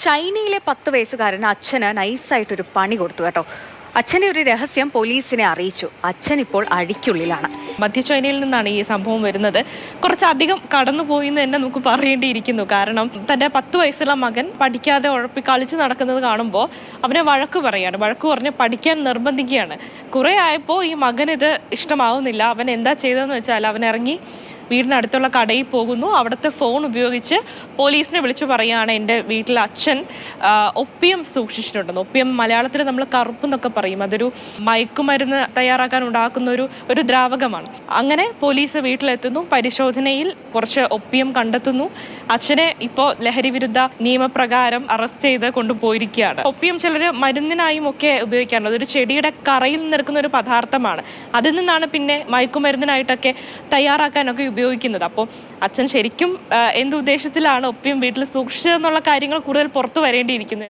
ചൈനയിലെ 10 വയസ്സുകാരന് അച്ഛന് നൈസായിട്ടൊരു പണി കൊടുത്തു കേട്ടോ. അച്ഛൻ്റെ ഒരു രഹസ്യം പോലീസിനെ അറിയിച്ചു. അച്ഛൻ ഇപ്പോൾ അഴിക്കുള്ളിലാണ്. മധ്യ ചൈനയിൽ നിന്നാണ് ഈ സംഭവം വരുന്നത്. കുറച്ചധികം കടന്നുപോയി എന്ന് തന്നെ നമുക്ക് പറയേണ്ടിയിരിക്കുന്നു. കാരണം തൻ്റെ 10 വയസ്സുള്ള മകൻ പഠിക്കാതെ ഉഴപ്പി കളിച്ച് നടക്കുന്നത് കാണുമ്പോൾ അവനെ വഴക്ക് പറഞ്ഞ് പഠിക്കാൻ നിർബന്ധിക്കുകയാണ്. കുറേ ആയപ്പോൾ ഈ മകനിത് ഇഷ്ടമാവുന്നില്ല. അവൻ എന്താ ചെയ്തതെന്ന് വെച്ചാൽ അവൻ ഇറങ്ങി വീടിനടുത്തുള്ള കടയിൽ പോകുന്നു. അവിടുത്തെ ഫോൺ ഉപയോഗിച്ച് പോലീസിനെ വിളിച്ചു പറയുകയാണ്, എൻ്റെ വീട്ടിൽ അച്ഛൻ ഒപ്പിയം സൂക്ഷിച്ചിട്ടുണ്ടെന്ന്. ഒപ്പിയം മലയാളത്തിൽ നമ്മൾ കറുപ്പ് എന്നൊക്കെ പറയും. അതൊരു മയക്കുമരുന്ന് തയ്യാറാക്കാൻ ഉണ്ടാക്കുന്ന ഒരു ദ്രാവകമാണ്. അങ്ങനെ പോലീസ് വീട്ടിലെത്തുന്നു. പരിശോധനയിൽ കുറച്ച് ഒപ്പിയം കണ്ടെത്തുന്നു. അച്ഛനെ ഇപ്പോൾ ലഹരി വിരുദ്ധ നിയമപ്രകാരം അറസ്റ്റ് ചെയ്ത് കൊണ്ടുപോയിരിക്കുകയാണ്. ഒപ്പിയം ചിലർ മരുന്നിനായും ഒക്കെ ഉപയോഗിക്കാറുണ്ട്. അതൊരു ചെടിയുടെ കറയിൽ നിന്നെടുക്കുന്ന ഒരു പദാർത്ഥമാണ്. അതിൽ നിന്നാണ് പിന്നെ മയക്കുമരുന്നിനായിട്ടൊക്കെ തയ്യാറാക്കാനൊക്കെ ഉപയോഗിക്കുന്നത്. അപ്പോൾ അച്ഛൻ ശരിക്കും എന്ത് ഉദ്ദേശത്തിലാണ് ഒപ്പിയം വീട്ടിൽ സൂക്ഷിച്ചതെന്നുള്ള കാര്യങ്ങൾ കൂടുതൽ പുറത്തു വരേണ്ടിയിരിക്കുന്നത്.